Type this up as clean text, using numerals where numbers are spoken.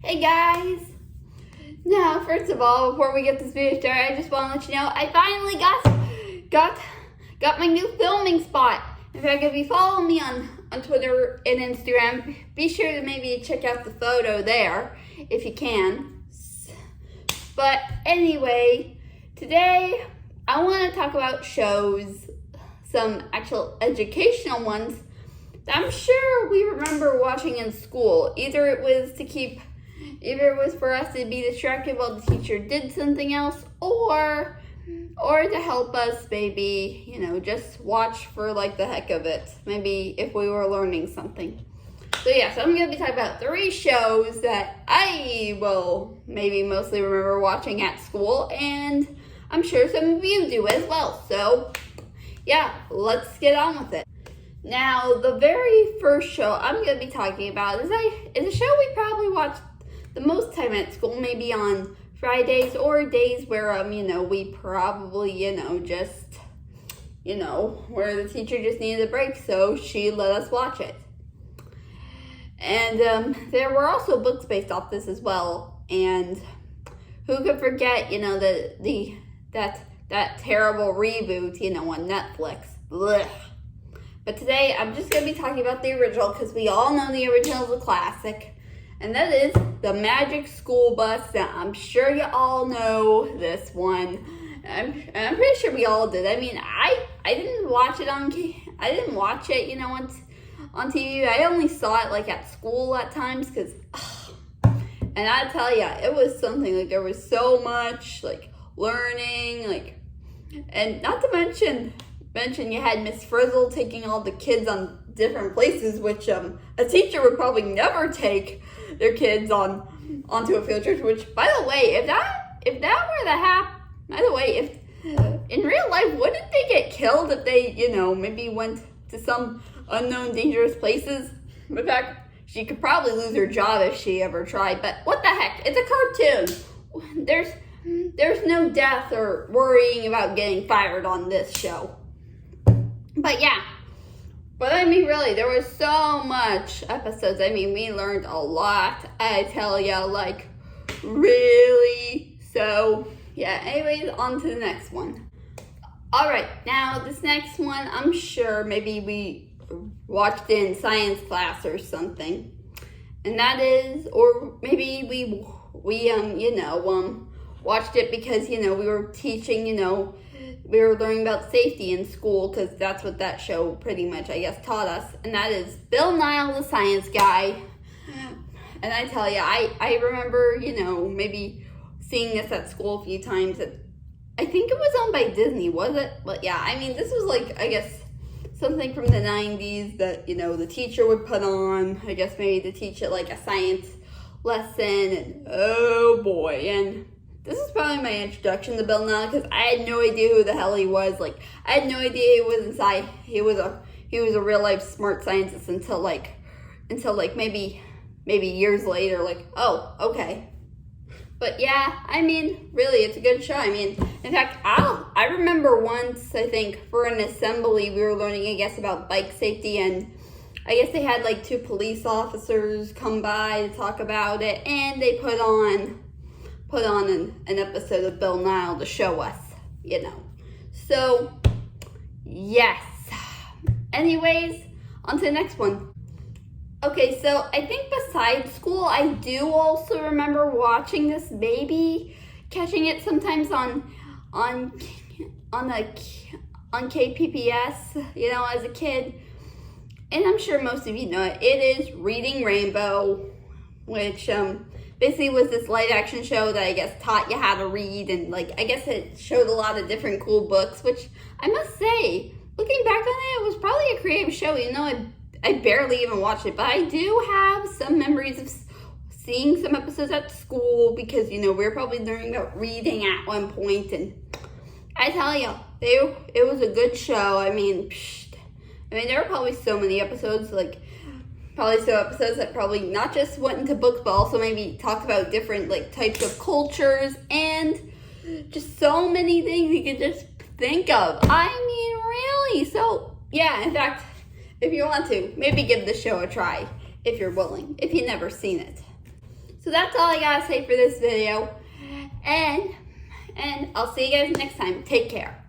Hey guys! Now, first of all, before we get this video started, I just want to let you know I finally got my new filming spot. In fact, if you follow me on Twitter and Instagram, be sure to maybe check out the photo there if you can. But anyway, today I want to talk about shows, some actual educational ones that I'm sure we remember watching in school. Either it was for us to be distracted while the teacher did something else, or to help us maybe, just watch for like the heck of it. Maybe if we were learning something. So I'm going to be talking about 3 shows that I will maybe mostly remember watching at school, and I'm sure some of you do as well. So let's get on with it. Now, the very first show I'm going to be talking about is a show we probably watched the most time at school, maybe on Fridays or days where, we probably, where the teacher just needed a break, so she let us watch it. And there were also books based off this as well, and who could forget, that terrible reboot, on Netflix. Blech. But today, I'm just going to be talking about the original, because we all know the original is a classic. And that is The Magic School Bus. Now, I'm sure you all know this one. I'm pretty sure we all did. I mean, I didn't watch it on TV. I only saw it, at school at times, because, and I tell you, it was something, there was so much, learning, and not to mention you had Miss Frizzle taking all the kids on different places, which a teacher would probably never take their kids onto a field trip. Which, by the way, if that were to happen, if in real life, wouldn't they get killed if they maybe went to some unknown dangerous places? In fact, she could probably lose her job if she ever tried. But what the heck? It's a cartoon. There's no death or worrying about getting fired on this show. But I mean, really, there was so much episodes. I mean, we learned a lot. I tell ya, really. So, anyways, on to the next one. All right, now this next one, I'm sure maybe we watched it in science class or something. And that is, or maybe we watched it because, we were teaching, we were learning about safety in school, because that's what that show pretty much, I guess, taught us. And that is Nye the Science Guy. And I tell you, I remember, maybe seeing this at school a few times. I think it was owned by Disney, was it? But this was I guess, something from the 90s that, the teacher would put on. I guess maybe to teach it a science lesson. And oh boy. And this is probably my introduction to Bill Nye, because I had no idea who the hell he was. I had no idea he was inside. He was a real life smart scientist until maybe years later. Oh, okay. But really, it's a good show. In fact, I remember once, I think, for an assembly, we were learning, I guess, about bike safety, and I guess they had 2 police officers come by to talk about it, and they put on an episode of Bill Nye to show us, So, yes. Anyways, on to the next one. Okay, so I think besides school, I do also remember watching this, maybe catching it sometimes on KPPS, as a kid. And I'm sure most of you know it. It is Reading Rainbow, which basically was this live action show that I guess taught you how to read, and I guess it showed a lot of different cool books, which I must say, looking back on it, it was probably a creative show, even though I barely even watched it. But I do have some memories of seeing some episodes at school, because we were probably learning about reading at one point, and I tell you, it was a good show. There were probably so many episodes, episodes that probably not just went into books, but also maybe talked about different types of cultures, and just so many things you could just think of. Really. So in fact, if you want to, maybe give the show a try if you're willing, if you've never seen it. So that's all I gotta say for this video. And I'll see you guys next time. Take care.